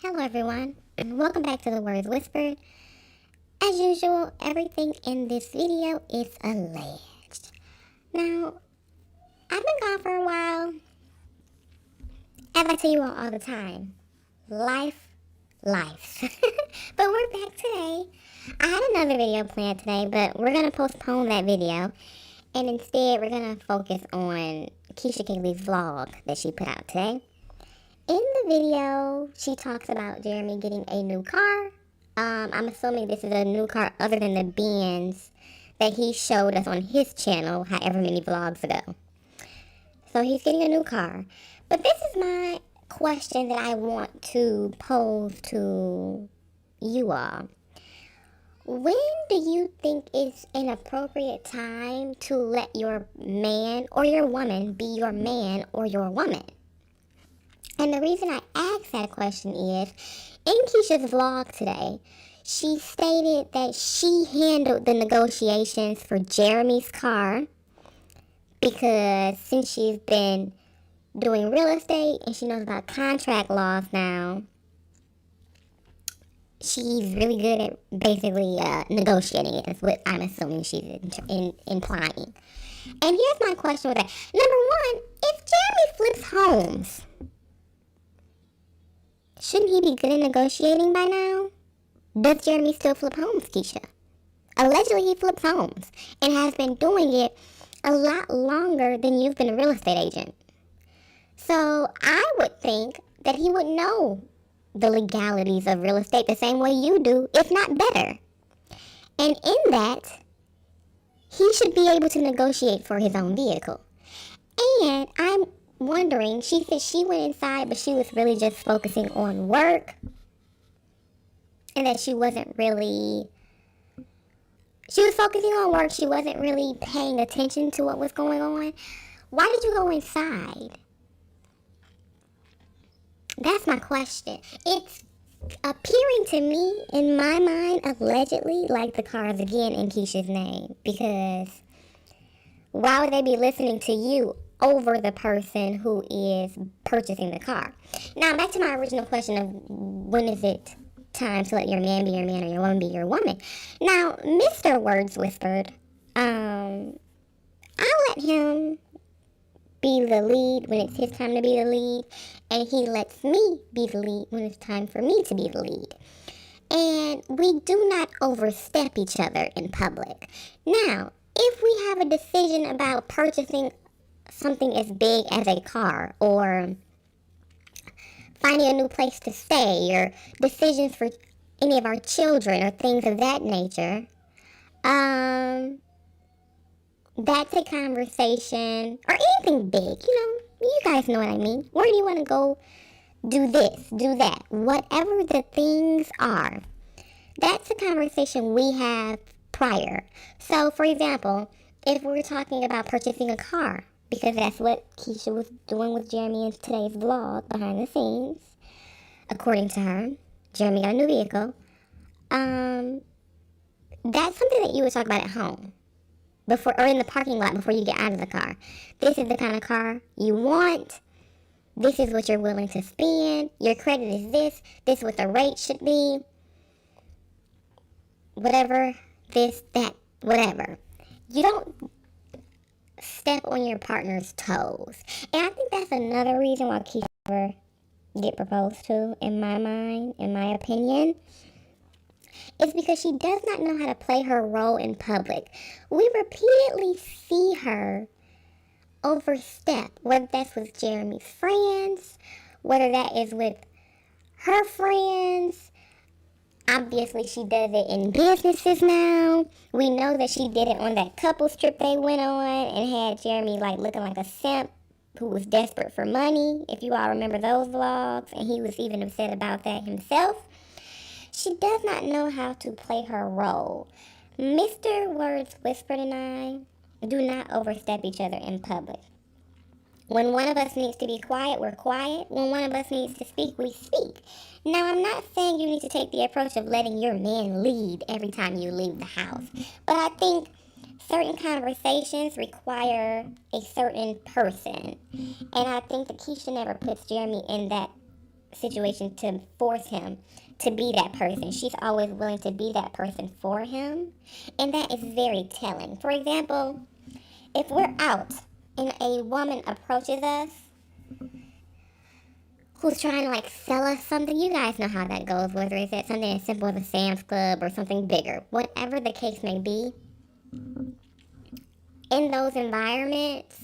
Hello everyone, and welcome back to the Words Whispered. As usual, everything in this video is alleged. Now, I've been gone for a while. As I tell you all the time, life. But we're back today. I had another video planned today, but we're going to postpone that video. And instead, we're going to focus on Keesha Kaylee's vlog that she put out today. In the video, she talks about Jeremy getting a new car. I'm assuming this is a new car other than the Benz that he showed us on his channel however many vlogs ago. So he's getting a new car. But this is my question that I want to pose to you all. When do you think is an appropriate time to let your man or your woman be your man or your woman? And the reason I asked that question is, in Keesha's vlog today, she stated that she handled the negotiations for Jeremy's car because since she's been doing real estate and she knows about contract laws now, she's really good at basically negotiating it, is what I'm assuming she's implying. And here's my question with that. Number one, if Jeremy flips homes, shouldn't he be good at negotiating by now? Does Jeremy still flip homes, Keesha? Allegedly, he flips homes and has been doing it a lot longer than you've been a real estate agent. So I would think that he would know the legalities of real estate the same way you do, if not better. And in that, he should be able to negotiate for his own vehicle. And I'm wondering, she said she went inside, but she was really just focusing on work, and that she was focusing on work. She wasn't really paying attention to what was going on. Why did you go inside? That's my question. It's appearing to me, in my mind, allegedly, like the car is again in Keesha's name, because why would they be listening to you over the person who is purchasing the car? Now, back to my original question of when is it time to let your man be your man or your woman be your woman. Now, Mr. Words Whispered, I'll let him be the lead when it's his time to be the lead, and he lets me be the lead when it's time for me to be the lead. And we do not overstep each other in public. Now, if we have a decision about purchasing something as big as a car, or finding a new place to stay, or decisions for any of our children, or things of that nature, that's a conversation, or anything big, you guys know what I mean. Where do you want to go? Do this, do that. Whatever the things are, that's a conversation we have prior. So, for example, if we're talking about purchasing a car, because that's what Keesha was doing with Jeremy in today's vlog, behind the scenes, according to her, Jeremy got a new vehicle. That's something that you would talk about at home, before, or in the parking lot before you get out of the car. This is the kind of car you want. This is what you're willing to spend. Your credit is this. This is what the rate should be. Whatever, this, that, whatever. You don't step on your partner's toes. And I think that's another reason why Keisha never get proposed to, in my mind, in my opinion. It's because she does not know how to play her role in public. We repeatedly see her overstep, whether that's with Jeremy's friends, whether that is with her friends. Obviously, she does it in businesses now. We know that she did it on that couples trip they went on and had Jeremy looking like a simp who was desperate for money, if you all remember those vlogs, and he was even upset about that himself. She does not know how to play her role. Mr. Words Whispered and I do not overstep each other in public. When one of us needs to be quiet, we're quiet. When one of us needs to speak, we speak. Now, I'm not saying you need to take the approach of letting your man lead every time you leave the house. But I think certain conversations require a certain person. And I think that Keesha never puts Jeremy in that situation to force him to be that person. She's always willing to be that person for him. And that is very telling. For example, if we're out and a woman approaches us who's trying to like sell us something, you guys know how that goes, whether it's at something as simple as a Sam's Club or something bigger, whatever the case may be. In those environments,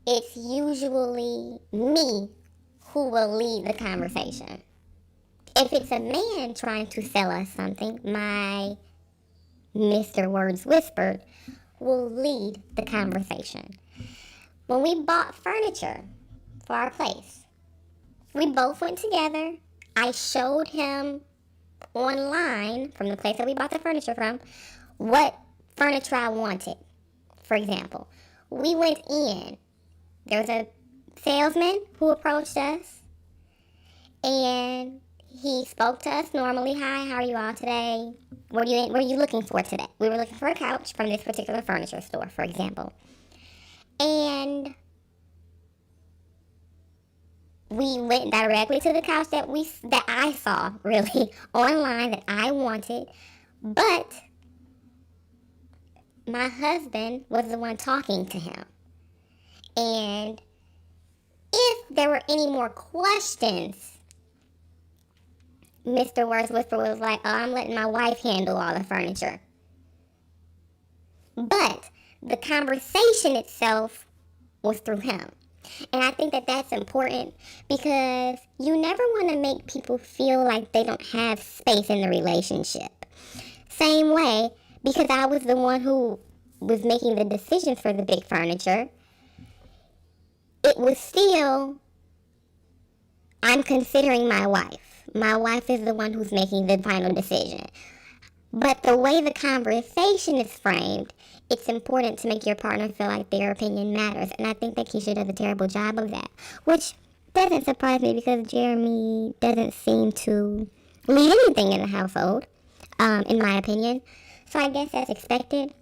it's usually me who will lead the conversation. If it's a man trying to sell us something, my Mr. Words Whispered will lead the conversation. When we bought furniture for our place, we both went together. I showed him online from the place that we bought the furniture from what furniture I wanted. For example, we went in. There was a salesman who approached us, and he spoke to us normally. Hi, how are you all today? What are you looking for today? We were looking for a couch from this particular furniture store, for example. And we went directly to the couch that I saw really online that I wanted, but my husband was the one talking to him. And if there were any more questions, Mr. Words Whisper was like, oh, I'm letting my wife handle all the furniture. But the conversation itself was through him. And I think that that's important because you never want to make people feel like they don't have space in the relationship. Same way, because I was the one who was making the decisions for the big furniture, it was still, I'm considering my wife. My wife is the one who's making the final decision. But the way the conversation is framed, it's important to make your partner feel like their opinion matters. And I think that Keesha does a terrible job of that. Which doesn't surprise me because Jeremy doesn't seem to lead anything in the household, in my opinion. So I guess that's expected.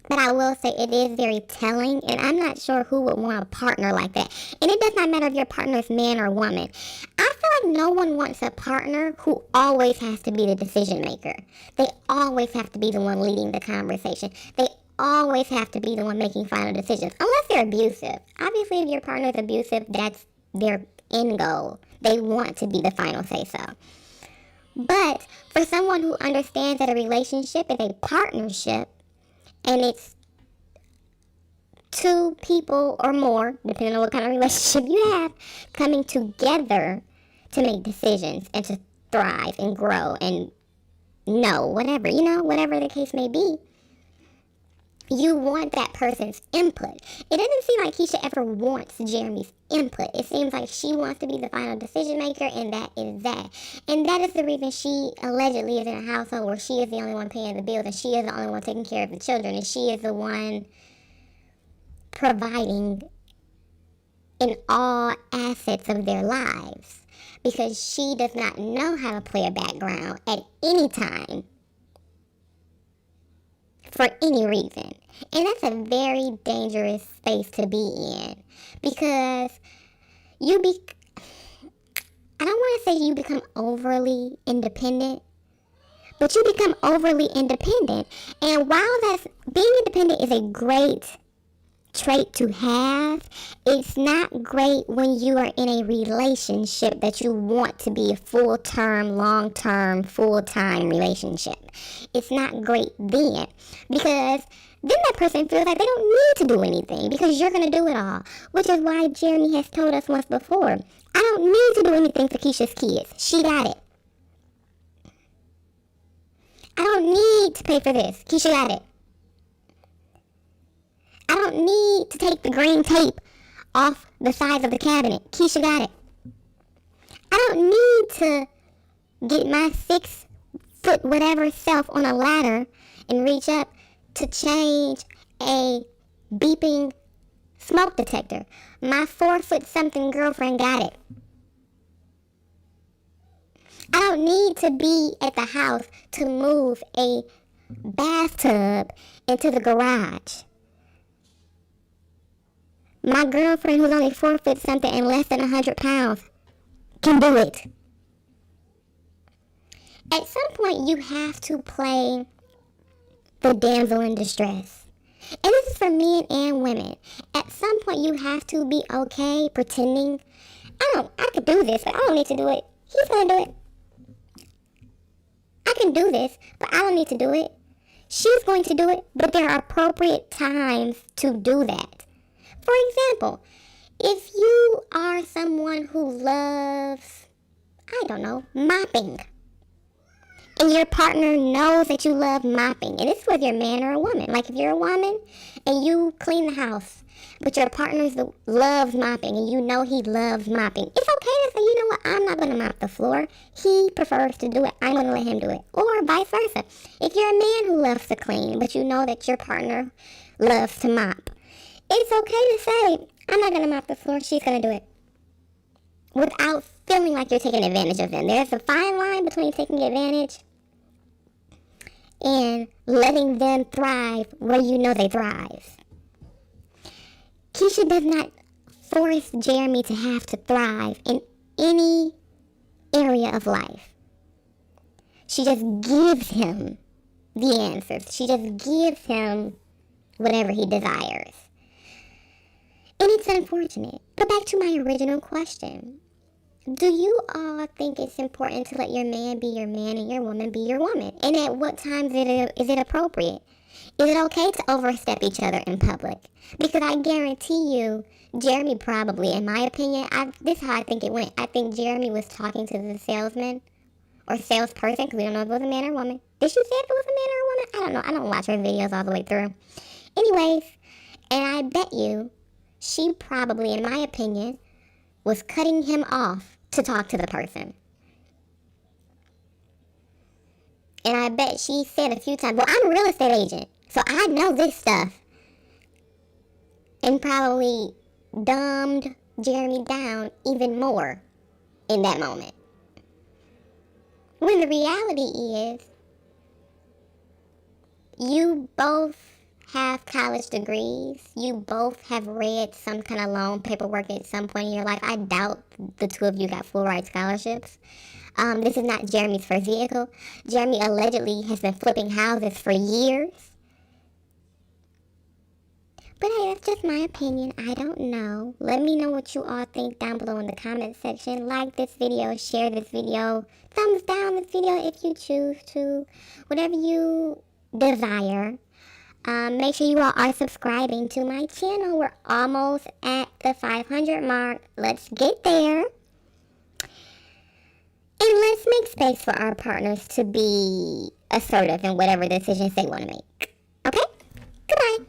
But I will say it is very telling, and I'm not sure who would want a partner like that. And it does not matter if your partner is man or woman. I feel like no one wants a partner who always has to be the decision maker. They always have to be the one leading the conversation. They always have to be the one making final decisions, unless they're abusive. Obviously, if your partner is abusive, that's their end goal. They want to be the final say-so. But for someone who understands that a relationship is a partnership, and it's two people or more, depending on what kind of relationship you have, coming together to make decisions and to thrive and grow and know whatever, whatever the case may be. You want that person's input. It doesn't seem like Keesha ever wants Jeremy's input. It seems like she wants to be the final decision maker, and that is that. And that is the reason she allegedly is in a household where she is the only one paying the bills, and she is the only one taking care of the children, and she is the one providing in all assets of their lives. Because she does not know how to play a background at any time for any reason. And that's a very dangerous space to be in, because I don't want to say you become overly independent, but you become overly independent. And while being independent is a great trait to have, it's not great when you are in a relationship that you want to be a full-term, long-term, full-time relationship. It's not great then, because then that person feels like they don't need to do anything because you're going to do it all, which is why Jeremy has told us once before, I don't need to do anything for Keesha's kids. She got it. I don't need to pay for this. Keesha got it. I don't need to take the green tape off the sides of the cabinet. Keesha got it. I don't need to get my 6-foot whatever self on a ladder and reach up to change a beeping smoke detector. My 4-foot something girlfriend got it. I don't need to be at the house to move a bathtub into the garage. My girlfriend who's only 4 foot something and less than 100 pounds can do it. At some point, you have to play the damsel in distress. And this is for men and women. At some point, you have to be okay pretending, I could do this, but I don't need to do it. He's going to do it. I can do this, but I don't need to do it. She's going to do it, but there are appropriate times to do that. For example, if you are someone who loves, mopping, and your partner knows that you love mopping, and this is whether you're a man or a woman. Like if you're a woman and you clean the house, but your partner loves mopping and you know he loves mopping, it's okay to say, you know what, I'm not going to mop the floor. He prefers to do it. I'm going to let him do it. Or vice versa. If you're a man who loves to clean, but you know that your partner loves to mop, it's okay to say, I'm not going to mop the floor. She's going to do it. Without feeling like you're taking advantage of them. There's a fine line between taking advantage and letting them thrive where you know they thrive. Keesha does not force Jeremy to have to thrive in any area of life. She just gives him the answers. She just gives him whatever he desires. And it's unfortunate. But back to my original question. Do you all think it's important to let your man be your man and your woman be your woman? And at what times is it appropriate? Is it okay to overstep each other in public? Because I guarantee you, Jeremy probably, in my opinion, this is how I think it went. I think Jeremy was talking to the salesman or salesperson, because we don't know if it was a man or a woman. Did she say if it was a man or a woman? I don't know. I don't watch her videos all the way through. Anyways, and I bet you, she probably, in my opinion, was cutting him off to talk to the person. And I bet she said a few times, well, I'm a real estate agent, so I know this stuff. And probably dumbed Jeremy down even more in that moment. When the reality is, you both have college degrees. You both have read some kind of loan paperwork at some point in your life. I doubt the two of you got full ride scholarships. This is not Jeremy's first vehicle. Jeremy allegedly has been flipping houses for years. But hey, that's just my opinion. I don't know. Let me know what you all think down below in the comment section. Like this video, share this video, thumbs down this video if you choose to. Whatever you desire. Make sure you all are subscribing to my channel. We're almost at the 500 mark. Let's get there. And let's make space for our partners to be assertive in whatever decisions they want to make. Okay? Goodbye.